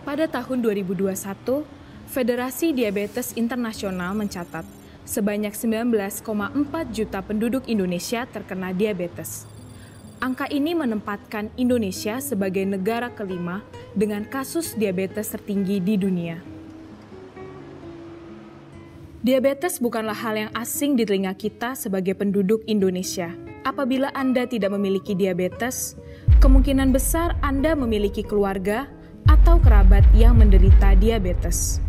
Pada tahun 2021, Federasi Diabetes Internasional mencatat sebanyak 19,4 juta penduduk Indonesia terkena diabetes. Angka ini menempatkan Indonesia sebagai negara kelima dengan kasus diabetes tertinggi di dunia. Diabetes bukanlah hal yang asing di telinga kita sebagai penduduk Indonesia. Apabila Anda tidak memiliki diabetes, kemungkinan besar Anda memiliki keluarga atau kerabat yang menderita diabetes.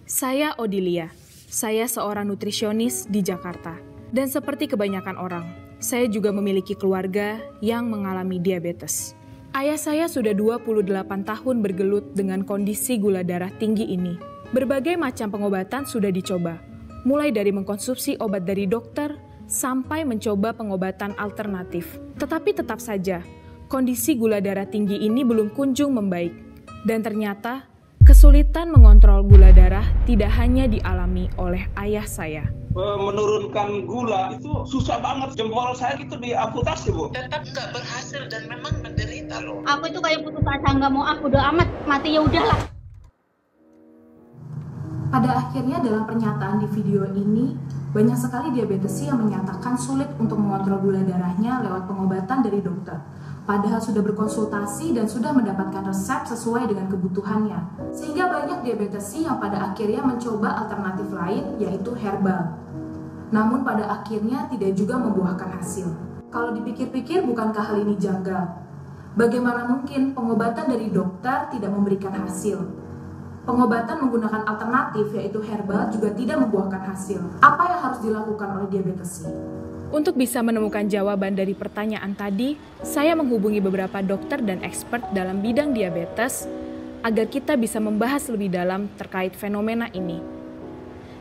Saya Odilia, saya seorang nutrisionis di Jakarta. Dan seperti kebanyakan orang, saya juga memiliki keluarga yang mengalami diabetes. Ayah saya sudah 28 tahun bergelut dengan kondisi gula darah tinggi ini. Berbagai macam pengobatan sudah dicoba, mulai dari mengkonsumsi obat dari dokter sampai mencoba pengobatan alternatif. Tetapi tetap saja, kondisi gula darah tinggi ini belum kunjung membaik. Dan ternyata, kesulitan mengontrol gula darah tidak hanya dialami oleh ayah saya. Menurunkan gula itu susah banget. Jempol saya itu diamputasi, Bu. Tetap nggak berhasil dan memang menderita loh. Aku itu kayak putus asa, nggak mau udah amat, mati ya udahlah. Pada akhirnya dalam pernyataan di video ini, banyak sekali diabetesi yang menyatakan sulit untuk mengontrol gula darahnya lewat pengobatan dari dokter. Padahal sudah berkonsultasi dan sudah mendapatkan resep sesuai dengan kebutuhannya. Sehingga banyak diabetesi yang pada akhirnya mencoba alternatif lain, yaitu herbal. Namun pada akhirnya tidak juga membuahkan hasil. Kalau dipikir-pikir, bukankah hal ini janggal? Bagaimana mungkin pengobatan dari dokter tidak memberikan hasil? Pengobatan menggunakan alternatif, yaitu herbal, juga tidak membuahkan hasil. Apa yang harus dilakukan oleh diabetesi? Untuk bisa menemukan jawaban dari pertanyaan tadi, saya menghubungi beberapa dokter dan expert dalam bidang diabetes agar kita bisa membahas lebih dalam terkait fenomena ini.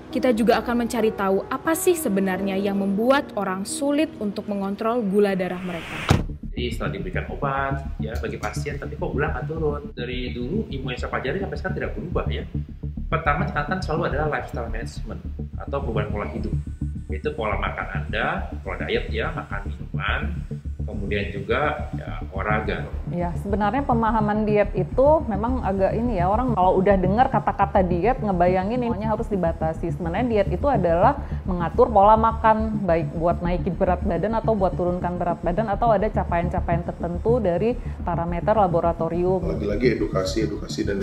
Kita juga akan mencari tahu apa sih sebenarnya yang membuat orang sulit untuk mengontrol gula darah mereka. Jadi setelah diberikan obat ya bagi pasien, tapi kok gula nggak turun. Dari dulu ilmu yang saya pelajari sampai sekarang tidak berubah ya. Pertama catatan selalu adalah lifestyle management atau perubahan pola hidup. Itu pola makan Anda, pola diet ya, makan minuman, kemudian juga ya, olahraga. Ya, sebenarnya pemahaman diet itu memang agak ini ya, orang kalau udah dengar kata-kata diet ngebayangin semuanya harus dibatasi. Sebenarnya diet itu adalah mengatur pola makan, baik buat naikin berat badan atau buat turunkan berat badan, atau ada capaian-capaian tertentu dari parameter laboratorium. Lagi-lagi edukasi dan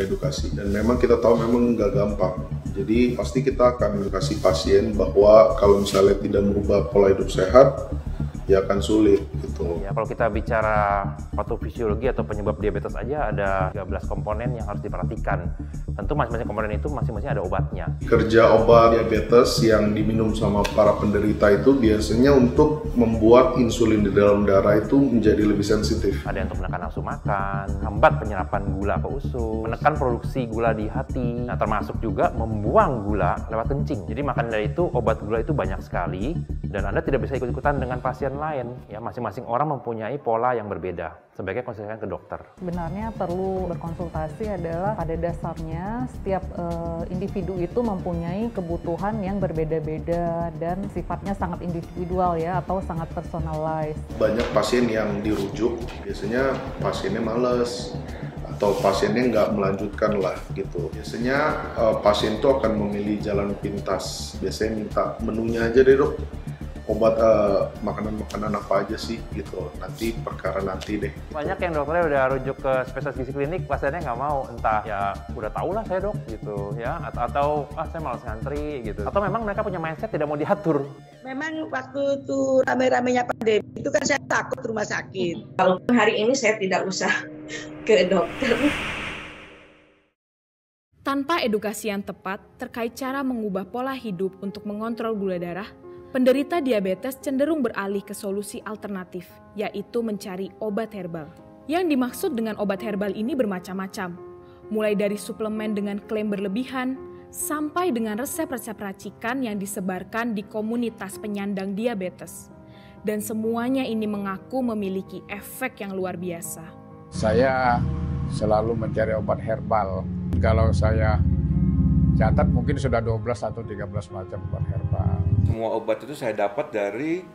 memang kita tahu memang nggak gampang. Jadi pasti kita akan edukasi pasien bahwa kalau misalnya tidak merubah pola hidup sehat, ya akan sulit gitu. Ya, kalau kita bicara patofisiologi atau penyebab diabetes aja ada 13 komponen yang harus diperhatikan. Tentu masing-masing komponen itu masing-masing ada obatnya. Kerja obat diabetes yang diminum sama para penderita itu biasanya untuk membuat insulin di dalam darah itu menjadi lebih sensitif. Ada yang untuk menekan nafsu makan, hambat penyerapan gula ke usus, menekan produksi gula di hati, nah termasuk juga membuang gula lewat kencing. Jadi maka dari itu obat gula itu banyak sekali dan Anda tidak bisa ikut-ikutan dengan pasien lain. Ya, masing-masing orang mempunyai pola yang berbeda. Sebaiknya konsultasikan ke dokter. Sebenarnya perlu berkonsultasi adalah pada dasarnya setiap individu itu mempunyai kebutuhan yang berbeda-beda dan sifatnya sangat individual ya, atau sangat personalized. Banyak pasien yang dirujuk, biasanya pasiennya males atau pasiennya nggak melanjutkan lah gitu. Biasanya pasien itu akan memilih jalan pintas. Biasanya minta menunya aja deh dok. Obat makanan-makanan apa aja sih gitu, nanti perkara nanti deh. Banyak yang dokternya udah rujuk ke spesialis gizi klinik, pasiennya nggak mau, entah ya udah tau lah saya dok gitu ya, atau saya malas ngantri gitu, atau memang mereka punya mindset tidak mau diatur. Memang waktu itu rame-ramenya pandemi itu kan saya takut rumah sakit. Kalau hari ini saya tidak usah ke dokter. Tanpa edukasi yang tepat terkait cara mengubah pola hidup untuk mengontrol gula darah, penderita diabetes cenderung beralih ke solusi alternatif, yaitu mencari obat herbal. Yang dimaksud dengan obat herbal ini bermacam-macam, mulai dari suplemen dengan klaim berlebihan, sampai dengan resep-resep racikan yang disebarkan di komunitas penyandang diabetes. Dan semuanya ini mengaku memiliki efek yang luar biasa. Saya selalu mencari obat herbal. Kalau saya catat mungkin sudah 12 atau 13 macam obat herbal. Semua obat itu saya dapat dari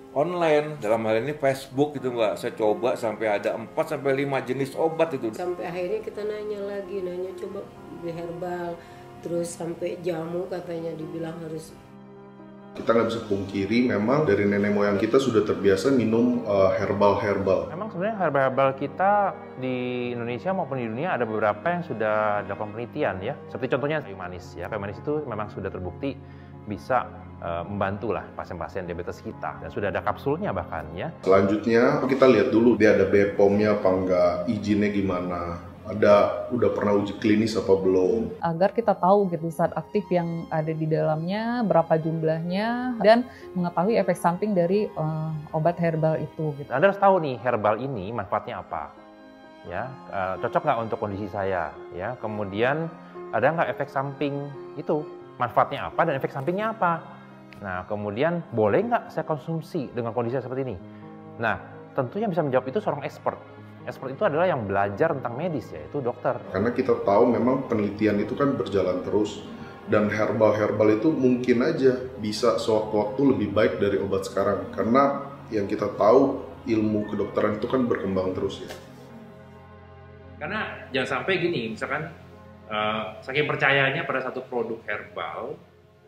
online, dalam hal ini Facebook gitu Mbak. Saya coba sampai ada 4-5 jenis obat itu. Sampai akhirnya kita nanya coba beli herbal, terus sampai jamu katanya dibilang harus. Kita nggak bisa pungkiri memang dari nenek moyang kita sudah terbiasa minum herbal-herbal. Memang sebenarnya herbal-herbal kita di Indonesia maupun di dunia ada beberapa yang sudah dilakukan penelitian ya. Seperti contohnya kayu manis ya. Kayu manis itu memang sudah terbukti bisa membantu lah pasien-pasien diabetes kita, dan sudah ada kapsulnya bahkan ya. Selanjutnya kita lihat dulu dia ada BPOM-nya apa enggak, izinnya gimana, udah pernah uji klinis apa belum, agar kita tahu gitu zat aktif yang ada di dalamnya, berapa jumlahnya, dan mengetahui efek samping dari obat herbal itu gitu. Anda harus tahu nih herbal ini manfaatnya apa ya, cocok nggak untuk kondisi saya ya, kemudian ada nggak efek samping itu, manfaatnya apa dan efek sampingnya apa. Nah, kemudian boleh nggak saya konsumsi dengan kondisi seperti ini? Nah, tentunya bisa menjawab itu seorang expert. Expert itu adalah yang belajar tentang medis, yaitu dokter. Karena kita tahu memang penelitian itu kan berjalan terus, dan herbal-herbal itu mungkin aja bisa sewaktu-waktu lebih baik dari obat sekarang. Karena yang kita tahu ilmu kedokteran itu kan berkembang terus ya. Karena jangan sampai gini, misalkan saking percayanya pada satu produk herbal,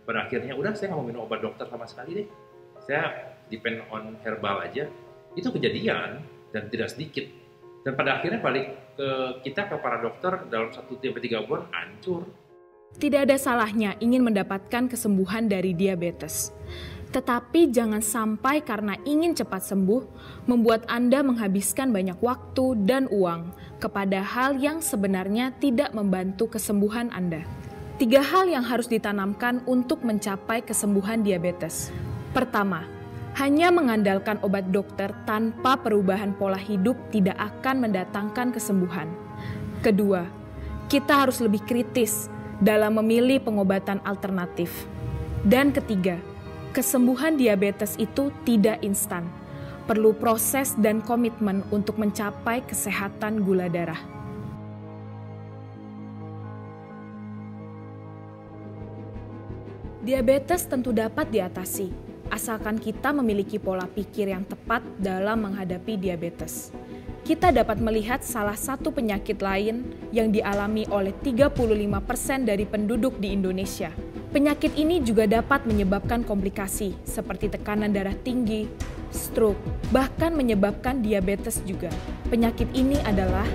pada akhirnya udah saya nggak mau minum obat dokter sama sekali deh, saya depend on herbal aja. Itu kejadian dan tidak sedikit, dan pada akhirnya balik ke kita, ke para dokter, dalam 1-3 bulan hancur. Tidak ada salahnya ingin mendapatkan kesembuhan dari diabetes, tetapi jangan sampai karena ingin cepat sembuh membuat Anda menghabiskan banyak waktu dan uang kepada hal yang sebenarnya tidak membantu kesembuhan Anda. 3 hal yang harus ditanamkan untuk mencapai kesembuhan diabetes. Pertama, hanya mengandalkan obat dokter tanpa perubahan pola hidup tidak akan mendatangkan kesembuhan. Kedua, kita harus lebih kritis dalam memilih pengobatan alternatif. Dan ketiga, kesembuhan diabetes itu tidak instan. Perlu proses dan komitmen untuk mencapai kesehatan gula darah. Diabetes tentu dapat diatasi, asalkan kita memiliki pola pikir yang tepat dalam menghadapi diabetes. Kita dapat melihat salah satu penyakit lain yang dialami oleh 35% dari penduduk di Indonesia. Penyakit ini juga dapat menyebabkan komplikasi seperti tekanan darah tinggi, stroke, bahkan menyebabkan diabetes juga. Penyakit ini adalah